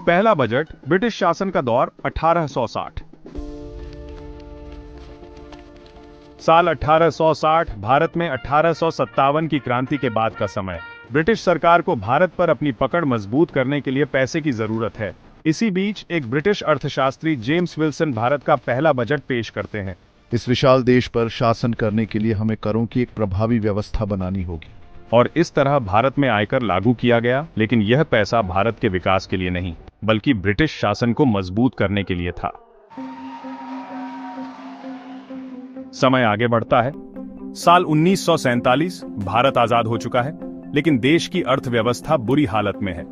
पहला budget British शासन का दौर 1860। साल 1860 भारत में 1857 की क्रांति के बाद का समय। ब्रिटिश सरकार को भारत पर अपनी पकड़ मजबूत करने के लिए पैसे की जरूरत है। इसी बीच एक ब्रिटिश अर्थशास्त्री जेम्स विल्सन भारत का पहला बजट पेश करते हैं। इस विशाल देश पर शासन करने के लिए हमें करों की एक प्रभावी व्यवस्था बनानी होगी। और इस तरह भारत में आयकर लागू किया गया, लेकिन यह पैसा भारत के विकास के लिए नहीं, बल्कि ब्रिटिश शासन को मजबूत करने के लिए था। समय आगे बढ़ता है। साल 1947, भारत आजाद हो चुका है, लेकिन देश की अर्थव्यवस्था बुरी हालत में है।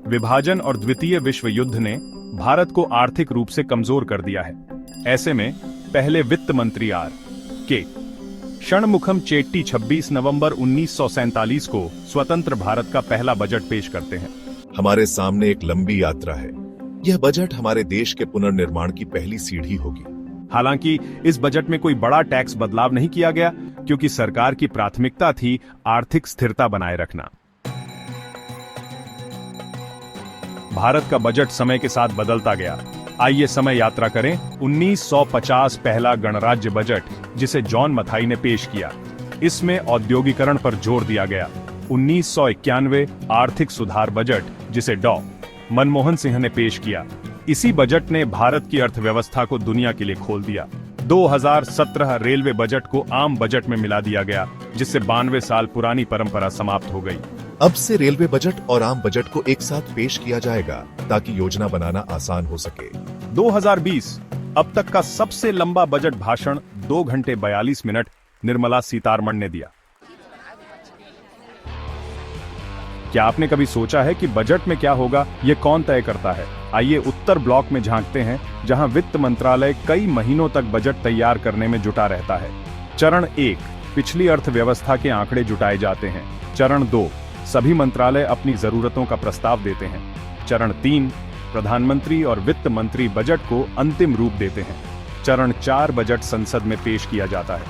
विभाजन और द्वितीय विश्व युद्ध ने भारत को आर्थिक रूप से कमजोर कर दिया है। ऐसे में पहले वित्त मंत्री आर के षणमुखम चेट्टी 26 नवंबर 1947 को स्वतंत्र भारत का पहला बजट पेश करते हैं। हमारे सामने एक लंबी यात्रा है। यह बजट हमारे देश के पुनर्निर्माण की पहली सीढ़ी होगी। हालांकि इस बजट में कोई बड़ा टैक्स बदलाव नहीं किया गया, क्योंकि सरकार की प्राथमिकता थी आर्थिक स्थिरता बनाए रखना। भारत का बजट समय के साथ बदलता गया। आइए समय यात्रा करें 1950 पहला गणराज्य बजट, जिसे जॉन मथाई ने पेश किया। इसमें औद्योगिकरण पर जोर दिया गया। 1991 आर्थिक सुधार बजट, जिसे डॉ. मनमोहन सिंह ने पेश किया। इसी बजट ने भारत की अर्थव्यवस्था को दुनिया के लिए खोल दिया। 2017 रेलवे बजट को आम बजट में मिला दिया गया, जिससे 92 साल पुरानी परंपरा समाप्त हो गई। अब से रेलवे बजट और आम बजट को एक साथ पेश किया जाएगा, ताकि योजना बनाना आसान हो सके। 2020 अब तक का सबसे लंबा बजट भाषण 2 घंटे 42 मिनट निर्मला सीतारमण ने दिया। क्या आपने कभी सोचा है कि बजट में क्या होगा, ये कौन तय करता है? आइए उत्तर ब्लॉक में झांकते हैं, जहां वित्त मंत्रालय कई महीनों तक बजट तैयार करने में जुटा रहता है। चरण 1, पिछली अर्थव्यवस्था के आंकड़े जुटाए जाते हैं। चरण 2, सभी मंत्रालय अपनी जरूरतों का प्रस्ताव देते हैं। चरण 3, प्रधानमंत्री और वित्त मंत्री बजट को अंतिम रूप देते हैं। चरण 4, बजट संसद में पेश किया जाता है।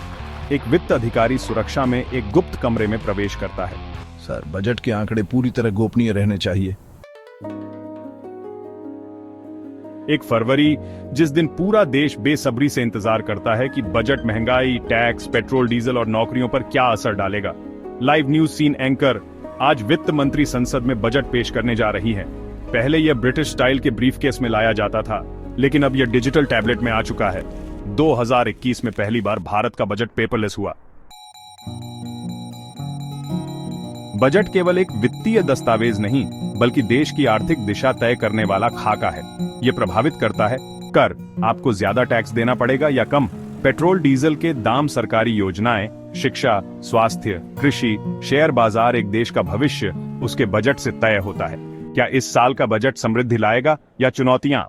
एक वित्त अधिकारी सुरक्षा में एक गुप्त कमरे में प्रवेश करता है। सर, बजट के आंकड़े पूरी तरह गोपनीय रहने चाहिए। 1 फरवरी, जिस दिन पूरा देश बेसब्री से इंतजार करता है कि बजट महंगाई, टैक्स, पेट्रोल, डीजल और नौकरियों पर क्या असर डालेगा। लाइव न्यूज सीन एंकर, आज वित्त मंत्री संसद में बजट पेश करने जा रही हैं। पहले यह ब्रिटिश स्टाइल के ब्रीफकेस में लाया जाता था, लेकिन अब यह डिजिटल टैबलेट में आ चुका है। 2021 में पहली बार भारत का बजट पेपरलेस हुआ। बजट केवल एक वित्तीय दस्तावेज नहीं, बल्कि देश की आर्थिक दिशा तय करने वाला खाका है। यह प्रभावित करता है कर, आपको ज्यादा टैक्स देना पड़ेगा या कम, पेट्रोल डीजल के दाम, सरकारी योजनाएं, शिक्षा, स्वास्थ्य, कृषि, शेयर बाजार। एक देश का भविष्य उसके बजट से तय होता है। क्या इस साल का बजट समृद्धि लाएगा या चुनौतियां?